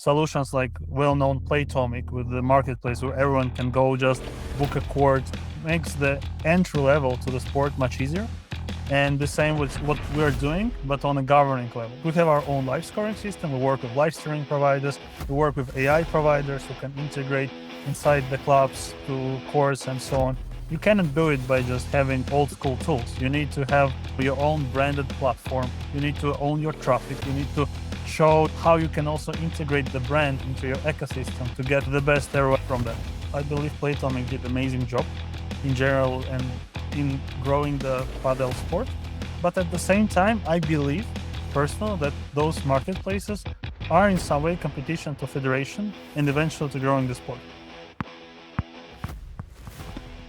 solutions like well-known Playtomic with the marketplace where everyone can go just book a court makes the entry level to the sport much easier. And the same with what we're doing, but on a governing level. We have our own live scoring system. We work with live streaming providers. We work with AI providers who can integrate inside the clubs to courts and so on. You cannot do it by just having old school tools. You need to have your own branded platform. You need to own your traffic. You need to show how you can also integrate the brand into your ecosystem to get the best ROI from that. I believe Playtomic did an amazing job in general and in growing the padel sport. But at the same time, I believe personally that those marketplaces are in some way competition to federation and eventually to growing the sport.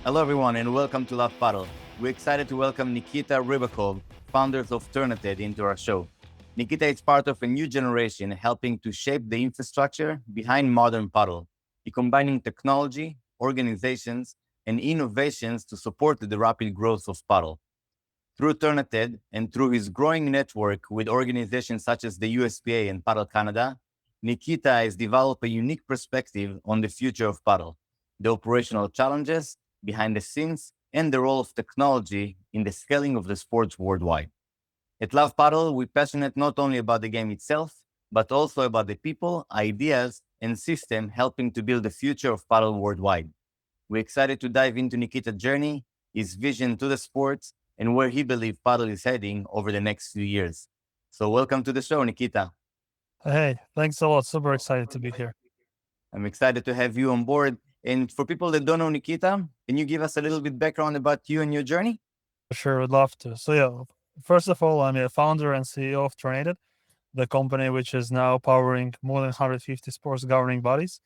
Hello everyone and welcome to Love Padel. We're excited to welcome Nikita Ribakov, founders of Tourneded, into our show. Nikita is part of a new generation helping to shape the infrastructure behind modern padel, combining technology, organizations, and innovations to support the rapid growth of padel. Through Tournated and through his growing network with organizations such as the USPA and Padel Canada, Nikita has developed a unique perspective on the future of padel, the operational challenges behind the scenes, and the role of technology in the scaling of the sports worldwide. At Love Padel, we're passionate not only about the game itself, but also about the people, ideas, and system helping to build the future of padel worldwide. We're excited to dive into Nikita's journey, his vision to the sports, and where he believes padel is heading over the next few years. So welcome to the show, Nikita. Hey, thanks a lot. Super excited to be here. I'm excited to have you on board. And for people that don't know Nikita, can you give us a little bit background about you and your journey? Sure, would love to. So yeah, first of all, I'm a founder and CEO of Tournated, the company which is now powering more than 150 sports governing bodies.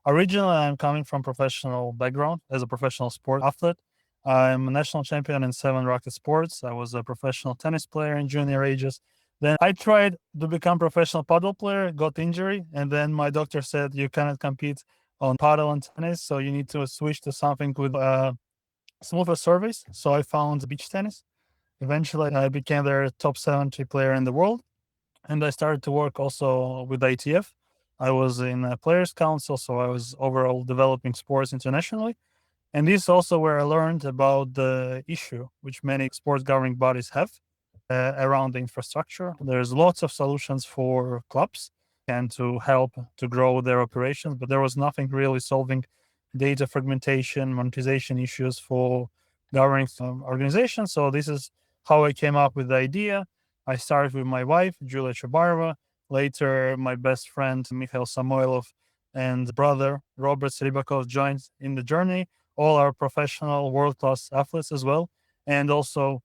Originally, I'm coming from professional background as a professional sport athlete. I'm a national champion in 7 racket sports. I was a professional tennis player in junior ages. Then I tried to become professional paddle player, got injury, and then my doctor said you cannot compete on paddle and tennis, so you need to switch to something with smoother service. So I found beach tennis. Eventually, I became their top 70 player in the world, and I started to work also with ITF. I was in a players council, so I was overall developing sports internationally. And this is also where I learned about the issue which many sports governing bodies have around the infrastructure. There's lots of solutions for clubs and to help to grow their operations, but there was nothing really solving data fragmentation, monetization issues for governing organizations. So this is how I came up with the idea. I started with my wife, Julia Chabarova. Later, my best friend, Mikhail Samoilov, and brother, Robert Ribakov, joined in the journey. All are professional, world-class athletes as well, and also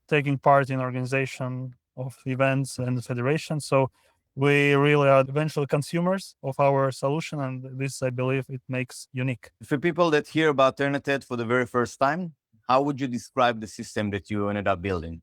taking part in organization of events and the federation. So we really are eventually consumers of our solution, and this, I believe, it makes unique. For people that hear about Tournated for the very first time, how would you describe the system that you ended up building?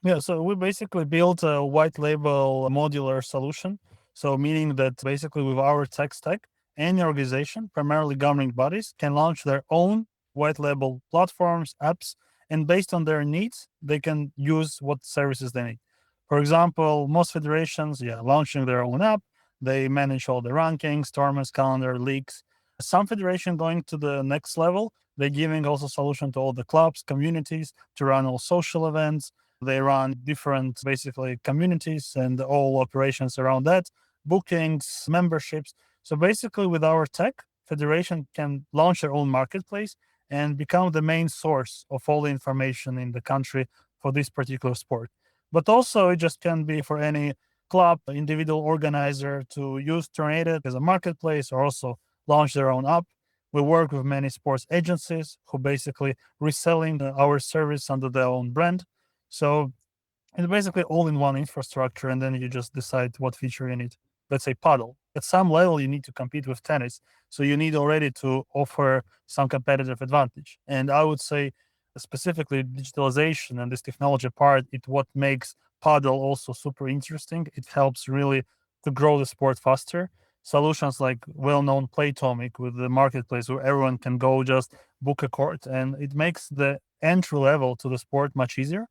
Yeah, so we basically built a white label modular solution. So meaning that basically with our tech stack, any organization, primarily governing bodies, can launch their own white label platforms, apps, and based on their needs, they can use what services they need. For example, most federations, launching their own app. They manage all the rankings, tournaments, calendar, leagues. Some federation going to the next level, they're giving also solution to all the clubs, communities to run all social events. They run different, basically, communities and all operations around that, bookings, memberships. So basically, with our tech, federation can launch their own marketplace and become the main source of all the information in the country for this particular sport. But also, it just can be for any club, individual organizer to use Tournated as a marketplace or also launch their own app. We work with many sports agencies who basically reselling our service under their own brand. So it's basically all in one infrastructure, and then you just decide what feature you need. Let's say paddle. At some level, you need to compete with tennis. So you need already to offer some competitive advantage. And I would say specifically digitalization and this technology part, it what makes paddle also super interesting. It helps really to grow the sport faster. Solutions like well-known Playtomic with the marketplace where everyone can go just book a court, and it makes the entry level to the sport much easier.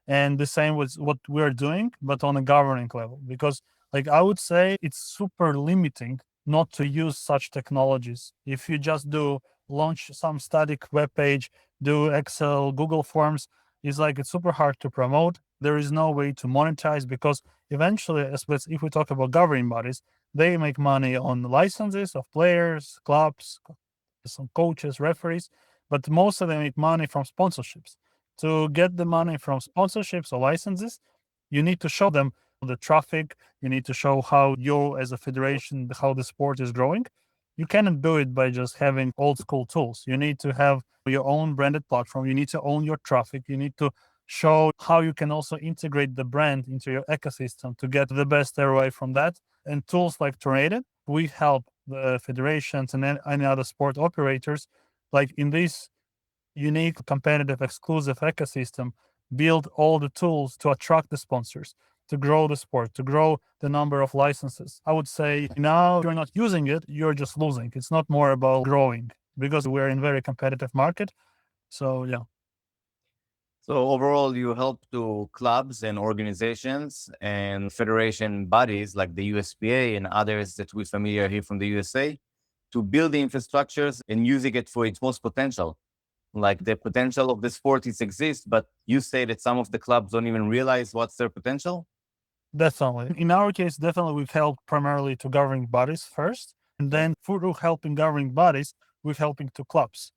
And the same with what we're doing, but on a governing level, because Like I would say it's super limiting not to use such technologies. If you just do launch some static web page, do Excel, Google Forms, it's like it's super hard to promote. There is no way to monetize because eventually, if we talk about governing bodies, they make money on licenses of players, clubs, some coaches, referees, but most of them make money from sponsorships. To get the money from sponsorships or licenses, you need to show them the traffic. You need to show how you, as a federation, how the sport is growing. You cannot do it by just having old school tools. You need to have your own branded platform. You need to own your traffic. You need to show how you can also integrate the brand into your ecosystem to get the best ROI from that. And tools like Tourneded, we help the federations and any other sport operators, like in this unique, competitive, exclusive ecosystem, build all the tools to attract the sponsors, to grow the sport, to grow the number of licenses. I would say now, if you're not using it, you're just losing. It's not more about growing because we're in very competitive market. So yeah. So overall, you help to clubs and organizations and federation bodies like the USPA and others that we're familiar here from the USA to build the infrastructures and using it for its most potential. Like the potential of the sport is exists, but you say that some of the clubs don't even realize what's their potential. Definitely. In our case, definitely we've helped primarily to governing bodies first, and Yeah. then through helping governing bodies, we're helping to clubs.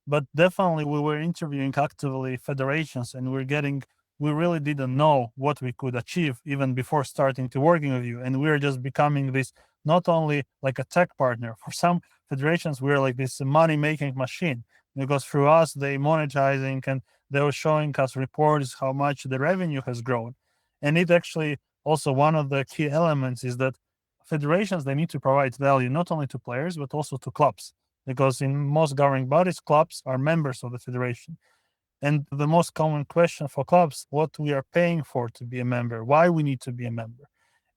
But definitely we were interviewing actively federations and we really didn't know what we could achieve even before starting to working with you. And we're just becoming this not only like a tech partner. For some federations, we're like this money making machine because through us they monetizing and they were showing us reports how much the revenue has grown. And it actually also one of the key elements is that federations they need to provide value not only to players but also to clubs because in most governing bodies clubs are members of the federation, and the most common question for clubs, what we are paying for to be a member, why we need to be a member.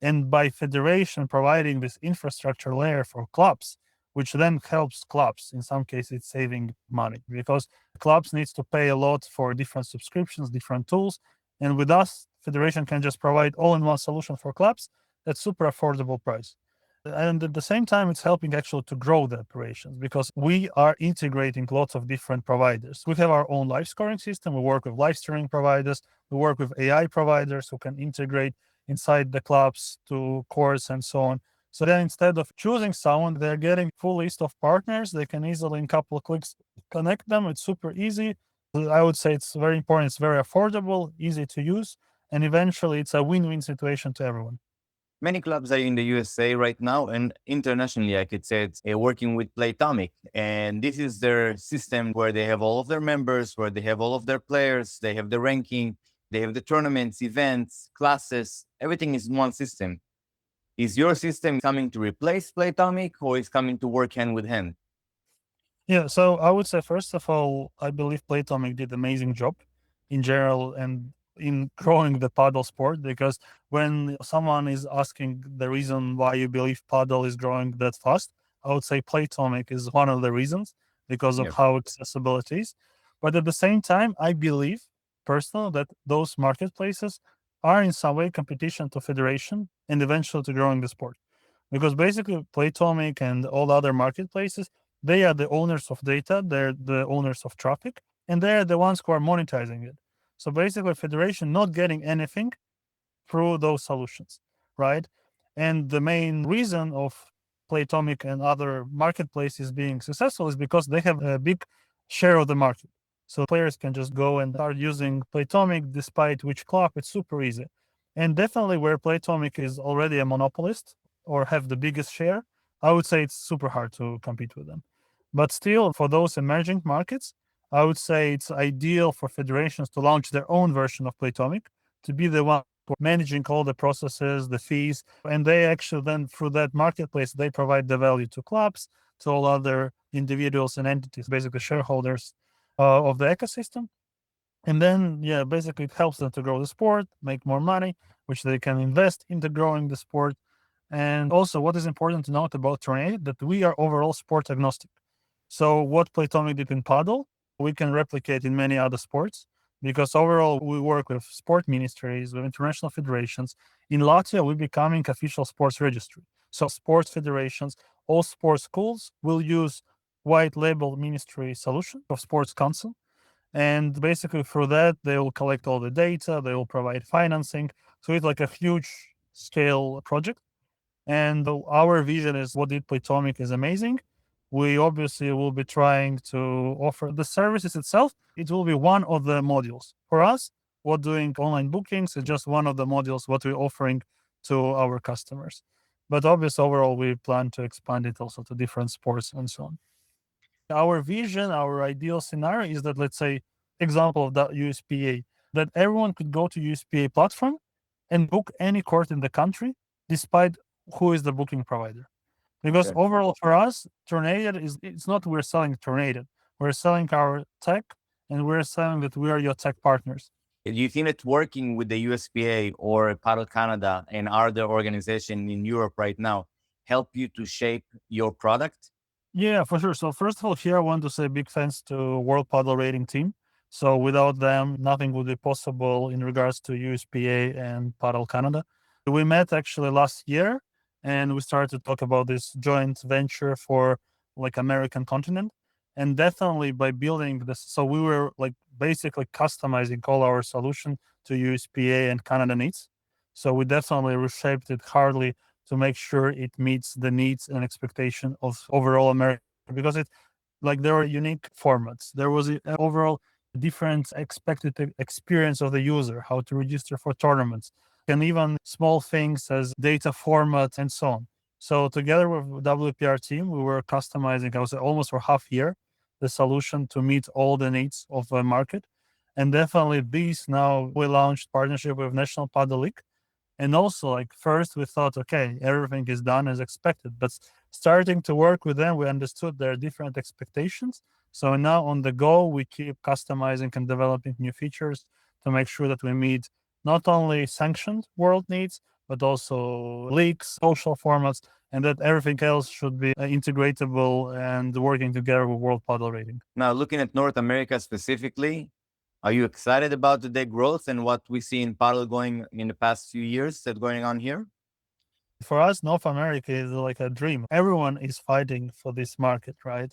And by federation providing this infrastructure layer for clubs, which then helps clubs, in some cases it's saving money because clubs needs to pay a lot for different subscriptions, different tools. And with us, federation can just provide all-in-one solution for clubs at super affordable price. And at the same time, it's helping actually to grow the operations because we are integrating lots of different providers. We have our own live scoring system. We work with live streaming providers. We work with AI providers who can integrate inside the clubs to courts and so on. So then instead of choosing someone, they're getting full list of partners. They can easily in a couple of clicks connect them. It's super easy. I would say it's very important. It's very affordable, easy to use, and eventually it's a win-win situation to everyone. Many clubs are in the USA right now, and internationally, I could say it's working with Playtomic. And this is their system where they have all of their members, where they have all of their players, they have the ranking, they have the tournaments, events, classes, everything is in one system. Is your system coming to replace Playtomic or is coming to work hand with hand? Yeah, so I would say first of all, I believe Playtomic did amazing job in general and in growing the paddle sport because when someone is asking the reason why you believe paddle is growing that fast, I would say Playtomic is one of the reasons because of Yeah. how accessible it is. But at the same time, I believe personally that those marketplaces are in some way competition to federation and eventually to growing the sport. Because basically Playtomic and all other marketplaces they are the owners of data, they're the owners of traffic, and they're the ones who are monetizing it. So basically, federation not getting anything through those solutions, right? And the main reason of Playtomic and other marketplaces being successful is because they have a big share of the market. So players can just go and start using Playtomic despite which club. It's super easy. And definitely where Playtomic is already a monopolist or have the biggest share, I would say it's super hard to compete with them. But still, for those emerging markets, I would say it's ideal for federations to launch their own version of Playtomic, to be the one managing all the processes, the fees, and they actually then through that marketplace they provide the value to clubs, to all other individuals and entities, basically shareholders of the ecosystem. And then yeah, basically it helps them to grow the sport, make more money, which they can invest into growing the sport. And also, what is important to note about Tournate that we are overall sport agnostic. So what Playtomic did in paddle, we can replicate in many other sports. because overall we work with sport ministries, with international federations. In Latvia, we're becoming official sports registry. So sports federations, all sports schools will use white label ministry solution of sports council. And basically through that, they will collect all the data, they will provide financing. So it's like a huge scale project. And our vision is what did Playtomic is amazing. We obviously will be trying to offer the services itself. It will be one of the modules. For us, what doing online bookings is just one of the modules what we're offering to our customers. But obviously, overall, we plan to expand it also to different sports and so on. Our vision, our ideal scenario is that, let's say, example of the USPA, that everyone could go to USPA platform and book any court in the country, despite who is the booking provider. Because Okay. overall for us, Tournated is it's not we're selling Tournated. We're selling our tech and we're selling that we are your tech partners. Do you think that working with the USPA or Padel Canada and other organizations in Europe right now help you to shape your product? Yeah, for sure. So first of all, here I want to say big thanks to World Paddle Rating Team. So without them, nothing would be possible in regards to USPA and Paddle Canada. We met actually last year and we started to talk about this joint venture for like American continent. And definitely by building this, so we were like basically customizing all our solution to USPA and Canada needs. So we definitely reshaped it hardly to make sure it meets the needs and expectation of overall America, because it like there were unique formats. There was an overall different expected experience of the user, how to register for tournaments, and even small things as data format and so on. So together with WPR team, we were customizing, I would say almost for half year, the solution to meet all the needs of the market. And definitely these now we launched partnership with National Padel League. And also, like first, we thought, okay, everything is done as expected. But starting to work with them, we understood their different expectations. So now on the go, we keep customizing and developing new features to make sure that we meet not only sanctioned world needs, but also leaks, social formats, and that everything else should be integratable and working together with World Paddle Rating. Now, looking at North America specifically, are you excited about the growth and what we see in Padel going in the past few years that's going on here? For us, North America is like a dream. Everyone is fighting for this market, right?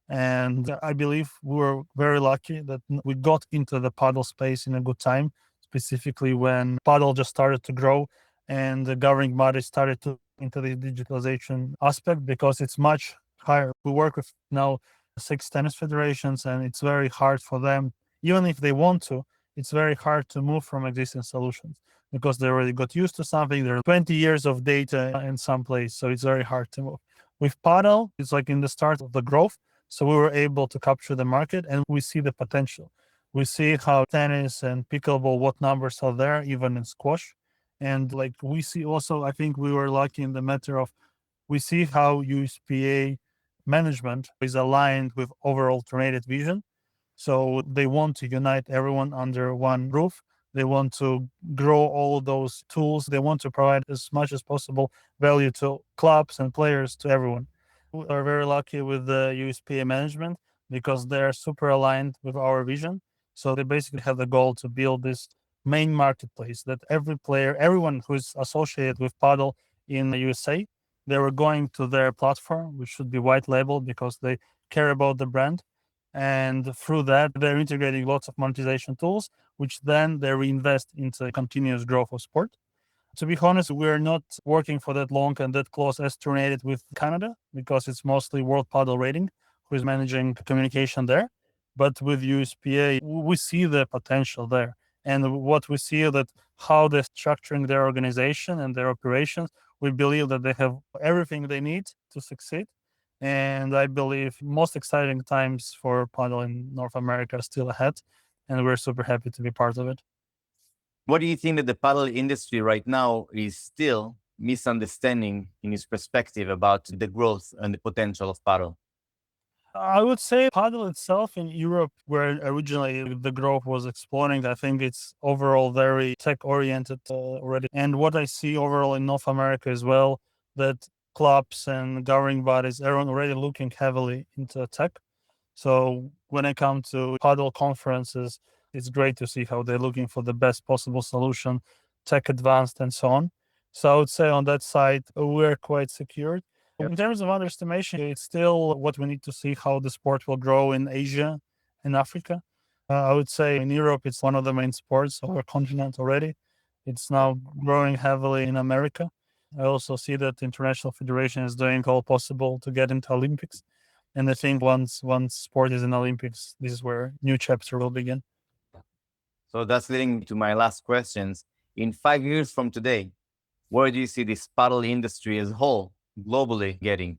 And I believe we were very lucky that we got into the paddle space in a good time, specifically when paddle just started to grow and the governing body started to into the digitalization aspect, because it's much higher. We work with now 6 tennis federations, and it's very hard for them, even if they want to, it's very hard to move from existing solutions because they already got used to something. There are 20 years of data in some place, so it's very hard to move. With paddle, it's like in the start of the growth, so we were able to capture the market and we see the potential. We see how tennis and pickleball, what numbers are there, even in squash. And like we see also, I think we were lucky in the matter of we see how USPA management is aligned with overall Tournated vision. So they want to unite everyone under one roof. They want to grow all those tools. They want to provide as much as possible value to clubs and players, to everyone. We are very lucky with the USPA management because they're super aligned with our vision. So they basically have the goal to build this main marketplace that every player, everyone who's associated with paddle in the USA, they were going to their platform, which should be white label because they care about the brand. And through that, they're integrating lots of monetization tools, which then they reinvest into continuous growth of sport. To be honest, we're not working for that long and that close as Tournated with Canada because it's mostly World Paddle Rating who is managing communication there. But with USPA, we see the potential there. And what we see that how they're structuring their organization and their operations, we believe that they have everything they need to succeed. And I believe most exciting times for paddle in North America are still ahead. And we're super happy to be part of it. What do you think that the paddle industry right now is still misunderstanding in its perspective about the growth and the potential of paddle? I would say paddle itself in Europe, where originally the growth was exploding, I think it's overall very tech oriented already. And what I see overall in North America as well, that clubs and governing bodies are already looking heavily into tech. So when I come to paddle conferences, It's great to see how they're looking for the best possible solution, tech advanced, and so on. So I would say on that side, we're quite secured. In terms of underestimation, it's still what we need to see how the sport will grow in Asia and Africa. I would say in Europe, it's one of the main sports of our continent already. It's now growing heavily in America. I also see that the International Federation is doing all possible to get into Olympics. And I think once sport is in Olympics, this is where new chapter will begin. So that's leading me to my last questions. In 5 years from today, where do you see this paddle industry as a whole globally getting?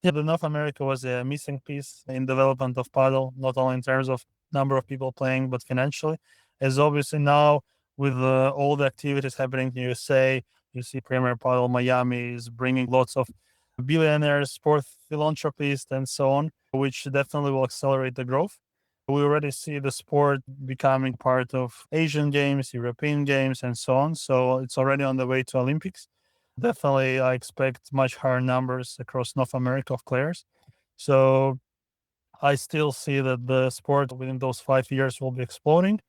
Yeah, the North America was a missing piece in development of paddle, not only in terms of number of people playing, but financially. As obviously now with all the activities happening in USA, you see Premier Paddle Miami is bringing lots of billionaires, sport philanthropists, and so on, which definitely will accelerate the growth. We already see the sport becoming part of Asian games, European games, and so on. So it's already on the way to Olympics. Definitely, I expect much higher numbers across North America of players. So I still see that the sport within those 5 years will be exploding.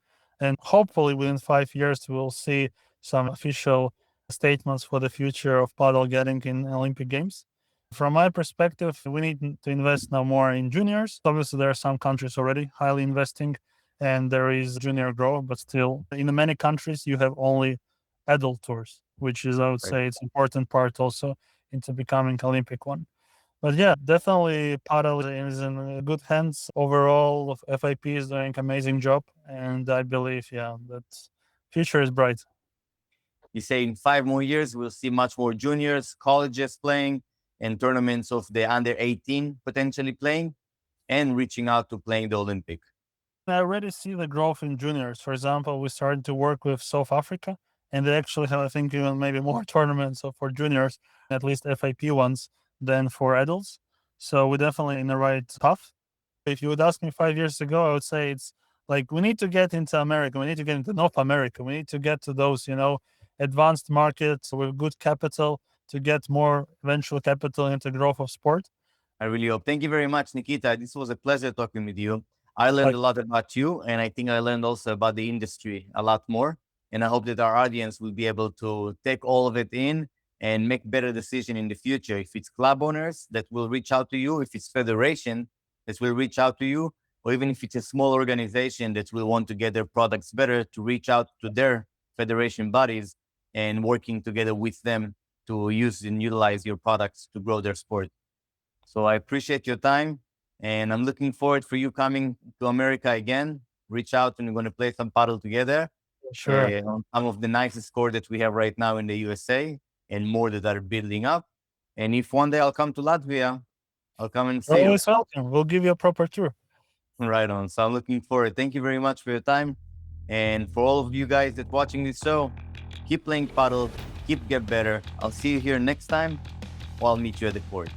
And hopefully within 5 years, we'll see some official statements for the future of paddle getting in Olympic Games. From my perspective, we need to invest now more in juniors. Obviously, there are some countries already highly investing, and there is junior growth, but still, in many countries, you have only adult tours, which is, I would Right. say, it's important part also into becoming Olympic one. But yeah, definitely paddle is in good hands. Overall, FIP is doing amazing job, and I believe, yeah, that future is bright. You say in 5 more years, we'll see much more juniors, colleges playing, and tournaments of the under 18 potentially playing and reaching out to playing the Olympic. I already see the growth in juniors. For example, we started to work with South Africa, and they actually have, I think, even maybe more tournaments for juniors, at least FIP ones, than for adults. So we're definitely in the right path. If you would ask me 5 years ago, I would say it's like we need to get into America, we need to get into North America, we need to get to those, advanced markets with good capital to get more venture capital into growth of sport. I really hope. Thank you very much, Nikita. This was a pleasure talking with you. I learned Like, a lot about you, and I think I learned also about the industry a lot more. And I hope that our audience will be able to take all of it in and make better decision in the future. If it's club owners that will reach out to you, if it's federation that will reach out to you, or even if it's a small organization that will want to get their products better, to reach out to their federation bodies and working together with them to use and utilize your products to grow their sport. So I appreciate your time, and I'm looking forward for you coming to America again. Reach out, and we're going to play some paddle together sure. on some of the nicest court that we have right now in the USA, and more that are building up. And if one day I'll come to Latvia, I'll come and You're see you. always welcome. We'll give you a proper tour. Right on. So I'm looking forward. Thank you very much for your time, and for all of you guys that watching this show, keep playing paddle, keep get better. I'll see you here next time. Or I'll meet you at the court.